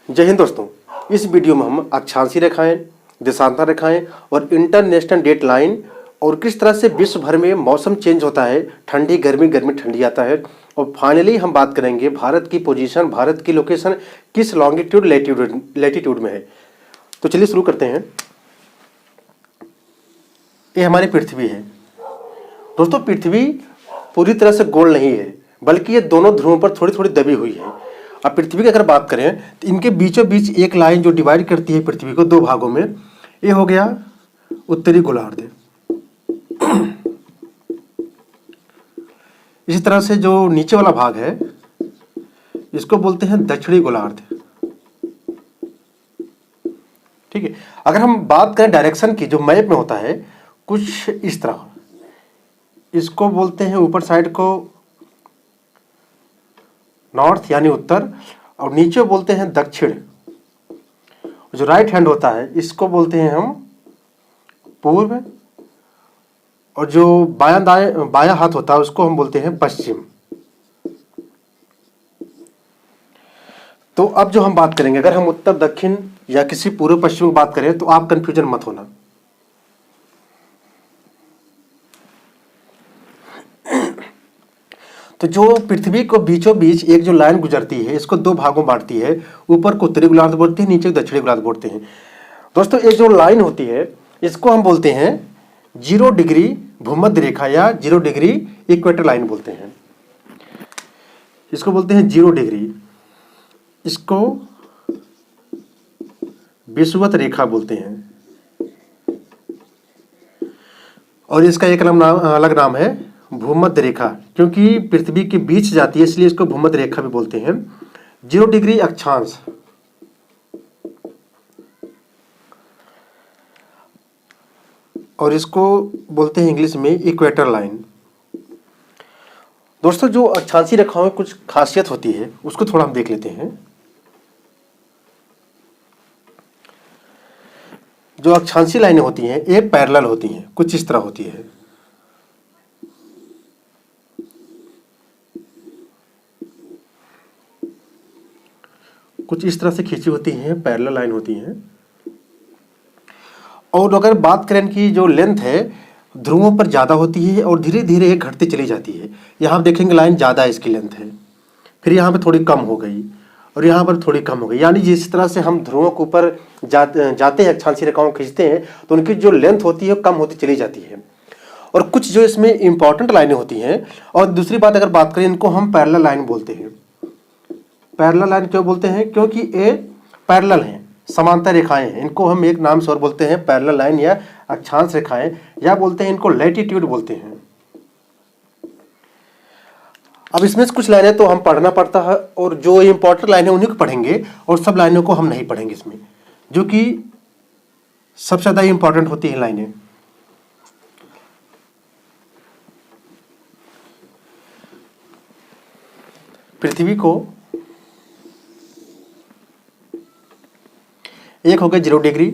जय हिंद दोस्तों। इस वीडियो में हम अक्षांशीय रेखाएं, देशांतर रेखाएं और इंटरनेशनल डेट लाइन और किस तरह से विश्व भर में मौसम चेंज होता है, ठंडी गर्मी गर्मी ठंडी आता है, और फाइनली हम बात करेंगे भारत की पोजीशन, भारत की लोकेशन किस लॉन्गिट्यूड लैटिट्यूड में है। तो चलिए शुरू करते हैं। ये हमारी पृथ्वी है दोस्तों। पृथ्वी पूरी तरह से गोल नहीं है, बल्कि ये दोनों ध्रुवों पर थोड़ी थोड़ी दबी हुई है। अब पृथ्वी की अगर बात करें तो इनके बीचों बीच एक लाइन जो डिवाइड करती है पृथ्वी को दो भागों में, ये हो गया उत्तरी गोलार्ध। इसी तरह से जो नीचे वाला भाग है इसको बोलते हैं दक्षिणी गोलार्ध। ठीक है। अगर हम बात करें डायरेक्शन की, जो मैप में होता है कुछ इस तरह, इसको बोलते हैं ऊपर साइड को नॉर्थ यानी उत्तर, और नीचे बोलते हैं दक्षिण। जो राइट हैंड होता है इसको बोलते हैं हम पूर्व, और जो बायां हाथ होता है उसको हम बोलते हैं पश्चिम। तो अब जो हम बात करेंगे, अगर हम उत्तर दक्षिण या किसी पूर्व पश्चिम की बात करें तो आप कंफ्यूजन मत होना। तो जो पृथ्वी को बीचों बीच एक जो लाइन गुजरती है इसको दो भागों बांटती है, ऊपर को उत्तरी गोलार्ध बोलते हैं, नीचे को दक्षिणी गोलार्ध बोलते हैं। दोस्तों एक जो लाइन होती है इसको हम बोलते हैं 0 डिग्री भूमध्य रेखा या 0 डिग्री इक्वेटर लाइन बोलते हैं। इसको बोलते हैं 0 डिग्री, इसको विषुवत रेखा बोलते हैं, और इसका एक अलग नाम है भूमध्य रेखा, क्योंकि पृथ्वी के बीच जाती है इसलिए इसको भूमध्य रेखा भी बोलते हैं। 0 डिग्री अक्षांश, और इसको बोलते हैं इंग्लिश में इक्वेटर लाइन। दोस्तों जो अक्षांशीय रेखाओं में कुछ खासियत होती है उसको थोड़ा हम देख लेते हैं। जो अक्षांशीय लाइनें होती हैं ये पैरेलल होती हैं, कुछ इस तरह होती है। कुछ इस तरह से खींची होती हैं, पैरेलल लाइन होती हैं। और अगर बात करें कि जो लेंथ है ध्रुवों पर ज़्यादा होती है और धीरे धीरे ये घटती चली जाती है। यहाँ आप देखेंगे लाइन ज़्यादा इसकी लेंथ है, फिर यहाँ पे थोड़ी कम हो गई और यहाँ पर थोड़ी कम हो गई। यानी जिस तरह से हम ध्रुवों के ऊपर जाते हैं, अक्षांशीय रेखाओं खींचते हैं, तो उनकी जो लेंथ होती है कम होती चली जाती है। और कुछ जो इसमें इंपॉर्टेंट लाइनें होती हैं, और दूसरी बात अगर बात करें इनको हम पैरेलल लाइन बोलते हैं। पैरेलल लाइन क्यों बोलते हैं? क्योंकि ये पैरेलल हैं, समांतर रेखाएं हैं। इनको हम एक नाम से और बोलते हैं पैरेलल लाइन या अक्षांश रेखाएं, या बोलते हैं इनको लैटिट्यूड बोलते हैं। अब इसमें से कुछ लाइनें तो हम पढ़ना पड़ता है, और जो इंपॉर्टेंट लाइनें उन्हीं को पढ़ेंगे और सब लाइनों को हम नहीं पढ़ेंगे इसमें, जो कि सबसे ज़्यादा इंपॉर्टेंट होती हैं लाइनें। पृथ्वी को एक हो गया 0 डिग्री,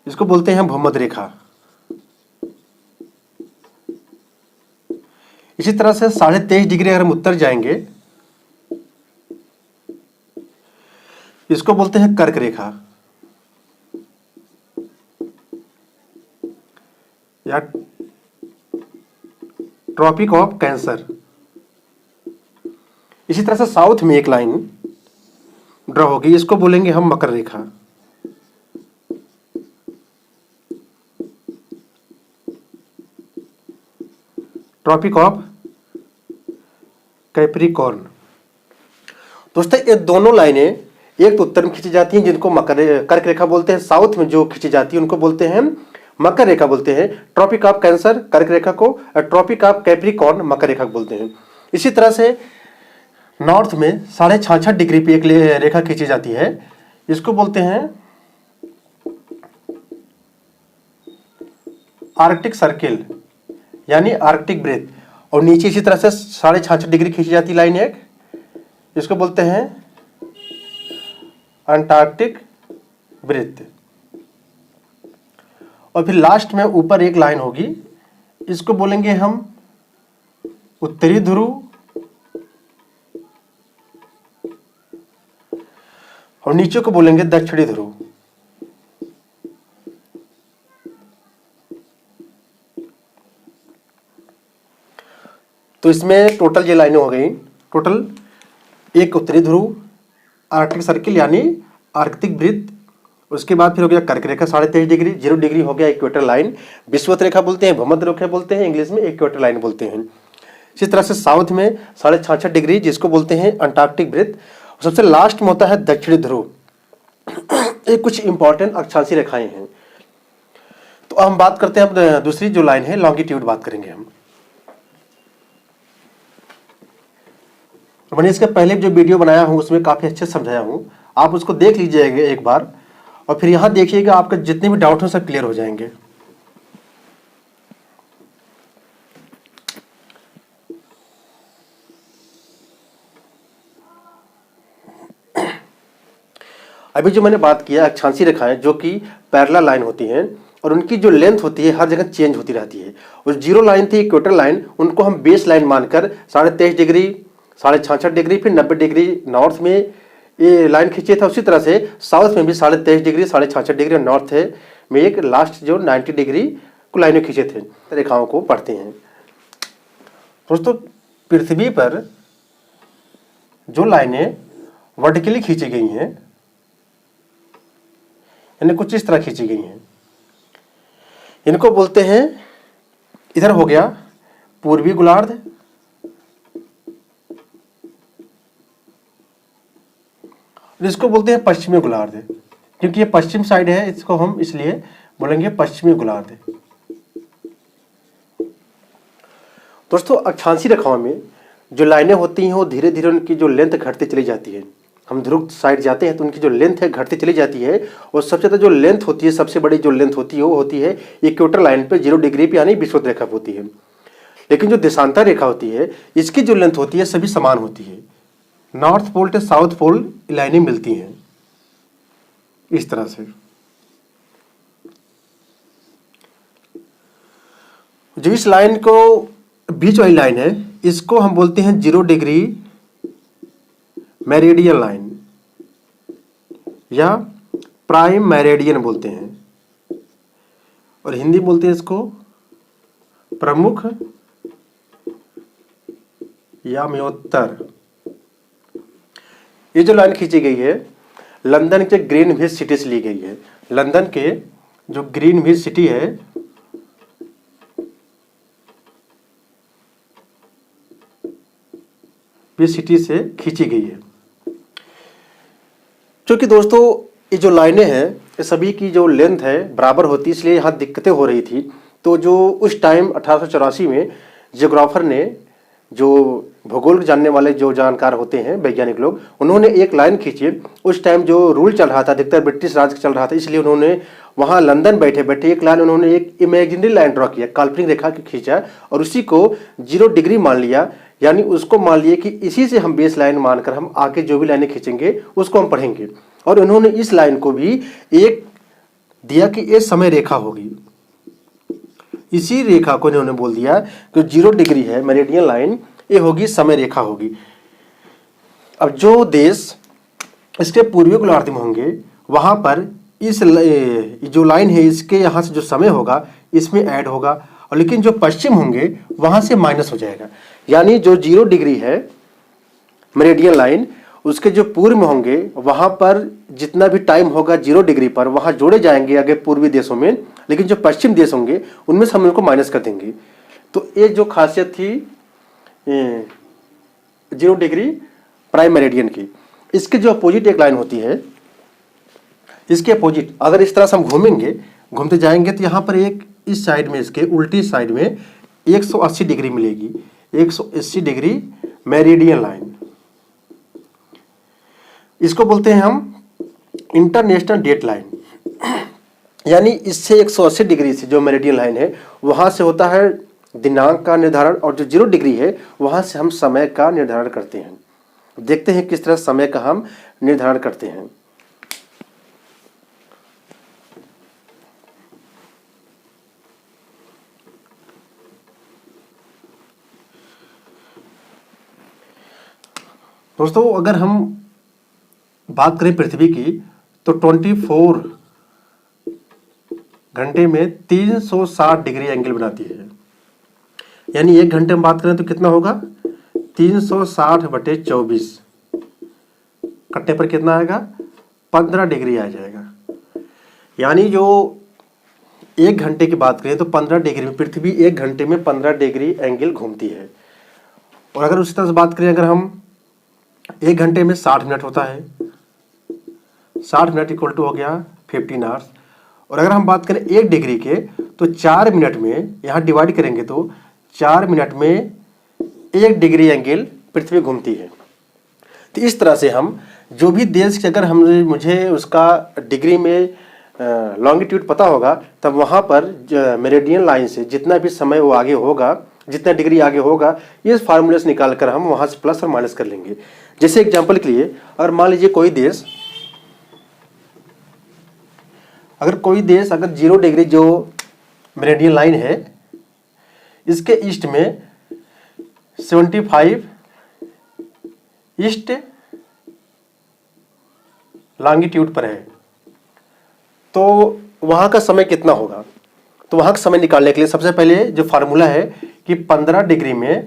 इसको बोलते हैं भूमध्य रेखा। इसी तरह से 23.5 डिग्री अगर हम उत्तर जाएंगे इसको बोलते हैं कर्क रेखा या ट्रॉपिक ऑफ कैंसर। इसी तरह से साउथ में एक लाइन ड्रॉ होगी, इसको बोलेंगे हम मकर रेखा। Tropic of Capricorn. दोस्तों ये दोनों लाइनें एक तो उत्तर में खींची जाती हैं जिनको कर्क रेखा बोलते हैं, साउथ में जो खींची जाती है उनको बोलते हैं मकर रेखा बोलते हैं। ट्रॉपिक ऑफ कैंसर कर्क रेखा को, और ट्रॉपिक ऑफ कैप्रिकॉर्न मकर रेखा को बोलते हैं। इसी तरह से नॉर्थ में 66.5 डिग्री पे एक रेखा खींची जाती है, इसको बोलते हैं आर्कटिक सर्किल यानी आर्कटिक ब्रेथ। और नीचे इसी तरह से 66.5 डिग्री खींची जाती लाइन एक, इसको बोलते हैं अंटार्कटिक ब्रेथ। और फिर लास्ट में ऊपर एक लाइन होगी, इसको बोलेंगे हम उत्तरी ध्रुव और नीचे को बोलेंगे दक्षिणी ध्रुव। तो इसमें टोटल ये लाइनें हो गई, टोटल एक उत्तरी ध्रुव, आर्कटिक सर्किल यानी आर्कटिक वृत्त, उसके बाद फिर हो गया कर्क रेखा 23.5 डिग्री, 0 डिग्री हो गया इक्वेटर लाइन, विषुवत रेखा बोलते हैं, भूमध्य रेखा बोलते हैं, इंग्लिश में इक्वेटर लाइन बोलते हैं। इसी तरह से साउथ में 66.5 डिग्री जिसको बोलते हैं अंटार्कटिक वृत्त, सबसे लास्ट में होता है दक्षिणी ध्रुव। ये कुछ इंपॉर्टेंट अक्षांशीय रेखाएं हैं। तो हम बात करते हैं, अब दूसरी जो लाइन है लॉन्गिट्यूड बात करेंगे हम। मैंने इसके पहले जो वीडियो बनाया हूं उसमें काफी अच्छे से समझाया हूं, आप उसको देख लीजिएगा एक बार और फिर यहां देखिएगा, आपके जितने भी डाउट हो सब क्लियर हो जाएंगे। अभी जो मैंने बात किया अक्षांशीय रेखाएं जो कि पैरेलल लाइन होती हैं और उनकी जो लेंथ होती है हर जगह चेंज होती रहती है। और जीरो लाइन थी इक्वेटर लाइन, उनको हम बेस लाइन मानकर 23.5 डिग्री, 66 डिग्री, फिर 90 डिग्री नॉर्थ में ये लाइन खींचे था। उसी तरह से साउथ में भी 23.5 डिग्री, 66 डिग्री और नॉर्थ है में एक लास्ट जो 90 डिग्री को लाइनें खींचे थे, रेखाओं को पढ़ते हैं। दोस्तों पृथ्वी पर जो लाइनें वर्टिकली खींची गई हैं यानी कुछ इस तरह खींची गई हैं, इनको बोलते हैं, इधर हो गया पूर्वी गोलार्ध, इसको बोलते हैं पश्चिमी गोलार्ध, क्योंकि ये पश्चिम साइड है इसको हम इसलिए बोलेंगे पश्चिमी गोलार्ध। दोस्तों अक्षांशीय रेखाओं में जो लाइनें होती हैं वो धीरे धीरे उनकी जो लेंथ घटती चली जाती है। हम ध्रुव साइड जाते हैं तो उनकी जो लेंथ है घटती चली जाती है और सबसे ज़्यादा जो लेंथ होती है, सबसे बड़ी जो लेंथ होती है वो होती है इक्वेटर लाइन पे 0 डिग्री पे यानी विषुवत रेखा पे होती है। लेकिन जो देशांतर रेखा होती है इसकी जो लेंथ होती है सभी समान होती है, नॉर्थ पोल से साउथ पोल लाइनें मिलती हैं इस तरह से। जो इस लाइन को बीच वाली लाइन है इसको हम बोलते हैं 0 डिग्री मेरिडियन लाइन या प्राइम मेरिडियन बोलते हैं और हिंदी बोलते हैं इसको प्रमुख या मयोत्तर। ये जो लाइन खींची गई है लंदन के ग्रीनविच सिटी से ली गई है। लंदन के जो ग्रीनविच सिटी है ये सिटी से खींची गई है। क्योंकि दोस्तों ये जो लाइनें हैं ये सभी की जो लेंथ है बराबर होती है, इसलिए यहाँ दिक्कतें हो रही थी। तो जो उस टाइम 1884 में जियोग्राफर ने, जो भूगोल जानने वाले जो जानकार होते हैं वैज्ञानिक लोग, उन्होंने एक लाइन खींची। उस टाइम जो रूल चल रहा था अधिकतर ब्रिटिश राज चल रहा था, इसलिए उन्होंने वहाँ लंदन बैठे बैठे एक लाइन, उन्होंने एक इमेजिनरी लाइन ड्रॉ किया, काल्पनिक रेखा खींचा और उसी को 0 डिग्री मान लिया। यानी उसको मान लिया कि इसी से हम बेस लाइन मानकर हम आगे जो भी लाइनें खींचेंगे उसको हम पढ़ेंगे। और उन्होंने इस लाइन को भी एक दिया कि ये समय रेखा होगी। इसी रेखा को इन्होंने बोल दिया कि 0 डिग्री है मेरिडियन लाइन, ये होगी समय रेखा होगी। अब जो देश इसके पूर्वी गोलार्ध में होंगे वहां पर इस जो लाइन है इसके यहाँ से जो समय होगा इसमें ऐड होगा, और लेकिन जो पश्चिम होंगे वहां से माइनस हो जाएगा। यानी जो 0 डिग्री है मेरिडियन लाइन उसके जो पूर्व में होंगे वहां पर जितना भी टाइम होगा 0 डिग्री पर वहां जोड़े जाएंगे आगे पूर्वी देशों में, लेकिन जो पश्चिम देश होंगे उनमें से हम उनको माइनस कर देंगे। तो ये जो खासियत थी 0 डिग्री प्राइम मेरिडियन की। इसके जो अपोजिट एक लाइन होती है, इसके अपोजिट अगर इस तरह से हम घूमेंगे, घूमते जाएंगे तो यहाँ पर एक इस साइड में इसके उल्टी साइड में 180 डिग्री मिलेगी, 180 डिग्री मेरिडियन लाइन। इसको बोलते हैं हम इंटरनेशनल डेट लाइन। यानी इससे 180 डिग्री से जो मेरिडियन लाइन है वहां से होता है दिनांक का निर्धारण, और जो 0 डिग्री है वहां से हम समय का निर्धारण करते हैं। देखते हैं किस तरह समय का हम निर्धारण करते हैं। दोस्तों अगर हम बात करें पृथ्वी की तो 24 घंटे में 360 डिग्री एंगल बनाती है। यानी 1 घंटे में बात करें तो कितना होगा, 360/24 कटने पर कितना आएगा, 15 डिग्री आ जाएगा। यानी जो 1 घंटे की बात करें तो 15 डिग्री में पृथ्वी 1 घंटे में 15 डिग्री एंगल घूमती है। और अगर उसी तरह से बात करें, अगर हम 1 घंटे में 60 मिनट होता है, 60 मिनट इक्वल टू हो गया 15 आवर्स। और अगर हम बात करें 1 डिग्री के तो 4 मिनट में, यहाँ डिवाइड करेंगे तो 4 मिनट में 1 डिग्री एंगल पृथ्वी घूमती है। तो इस तरह से हम जो भी देश के, अगर हम मुझे उसका डिग्री में लॉन्गिट्यूड पता होगा, तब वहाँ पर मेरिडियन लाइन से जितना भी समय वो आगे होगा, जितना डिग्री आगे होगा, ये फार्मूले से निकाल कर हम वहाँ से प्लस और माइनस कर लेंगे। जैसे एग्जांपल के लिए, अगर मान लीजिए कोई देश अगर 0 डिग्री जो मेरिडियन लाइन है, इसके ईस्ट में 75 ईस्ट लॉन्गिट्यूड पर है, तो वहाँ का समय कितना होगा। तो वहाँ का समय निकालने के लिए सबसे पहले जो फार्मूला है कि 15 डिग्री में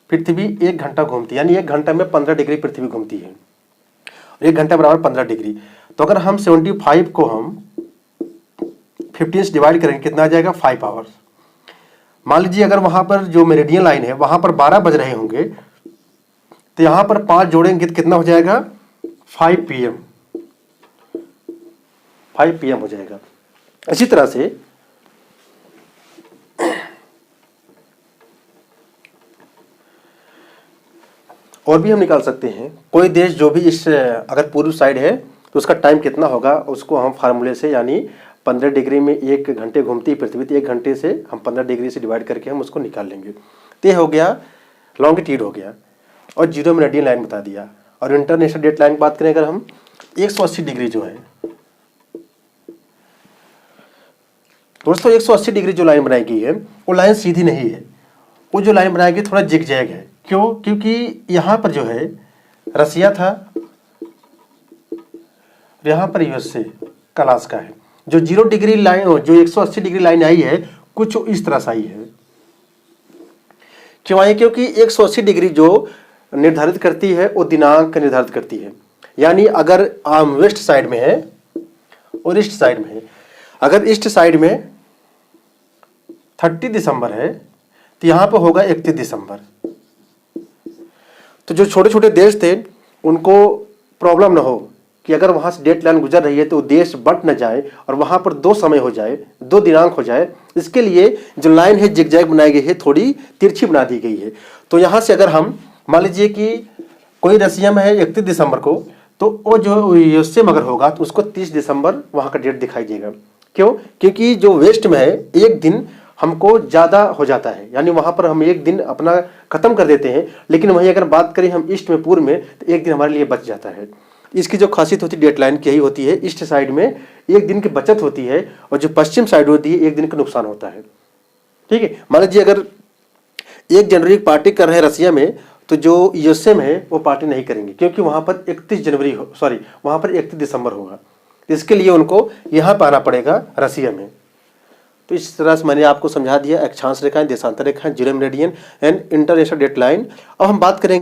पृथ्वी 1 घंटा घूमती है, यानी 1 घंटा में 15 डिग्री पृथ्वी घूमती है, और 1 घंटा बराबर 15 डिग्री। तो अगर हम 75 को हम 15 से डिवाइड करेंगे, कितना आ जाएगा, 5 आवर्स। मान लीजिए अगर वहाँ पर जो मेरिडियन लाइन है वहाँ पर 12 बज रहे होंगे, तो यहाँ पर 5 जोड़ेंगे तो कितना हो जाएगा, 5 PM हो जाएगा। इसी तरह से और भी हम निकाल सकते हैं। कोई देश जो भी इस अगर पूर्व साइड है तो उसका टाइम कितना होगा, उसको हम फार्मूले से, यानी 15 डिग्री में 1 घंटे घूमती है पृथ्वी, तो 1 घंटे से हम 15 डिग्री से डिवाइड करके हम उसको निकाल लेंगे। तो ये हो गया लॉन्गिट्यूड हो गया, और 0 मेरिडियन लाइन बता दिया। और इंटरनेशनल डेट लाइन की बात करें अगर हम, 180 डिग्री जो है दोस्तों, 180 डिग्री जो लाइन बनाई गई है वो लाइन सीधी नहीं है, वो जो लाइन बनाई गई थोड़ा जिगजैग है। क्यों? क्योंकि यहाँ पर जो है रसिया था, यहाँ पर यूएसए का अलास्का है। जो 0 डिग्री लाइन, जो 180 डिग्री लाइन आई है, कुछ इस तरह से आई है। क्यों आई? क्योंकि 180 डिग्री जो निर्धारित करती है वो दिनांक निर्धारित करती है। यानी अगर आम वेस्ट साइड में है और ईस्ट साइड में है, अगर ईस्ट साइड में 30 दिसंबर है तो यहाँ पर होगा 31 दिसंबर। तो जो छोटे छोटे देश थे उनको प्रॉब्लम ना हो कि अगर वहाँ से डेट लाइन गुजर रही है तो देश बंट न जाए और वहाँ पर 2 समय हो जाए, 2 दिनांक हो जाए। इसके लिए जो लाइन है जिगजैग बनाई गई है, थोड़ी तिरछी बना दी गई है। तो यहाँ से अगर हम मान लीजिए कि कोई रसिया में है 31 दिसंबर को, तो वो जो यूएसए में अगर होगा तो उसको 30 दिसंबर वहाँ का डेट दिखाई देगा। क्यों? क्योंकि जो वेस्ट में है 1 दिन हमको ज़्यादा हो जाता है, यानी वहाँ पर हम 1 दिन अपना ख़त्म कर देते हैं। लेकिन वहीं अगर बात करें हम ईस्ट में, पूर्व में, तो 1 दिन हमारे लिए बच जाता है। इसकी जो खासियत होती है डेट लाइन की यही होती है, ईस्ट साइड में 1 दिन की बचत होती है, और जो पश्चिम साइड होती है 1 दिन का नुकसान होता है। ठीक है, मान लीजिए अगर 1 जनवरी पार्टी कर रहे हैं रसिया में, तो जो यूएसए में है वो पार्टी नहीं करेंगे, क्योंकि वहाँ पर 31 दिसंबर होगा। इसके लिए उनको यहाँ पर आना पड़ेगा रसिया में। तो इस तरह से मैंने आपको समझा दिया अक्षांश रेखाएं, देशांतर रेखाएं, 0 meridian and international date line. अब हम बात करेंगे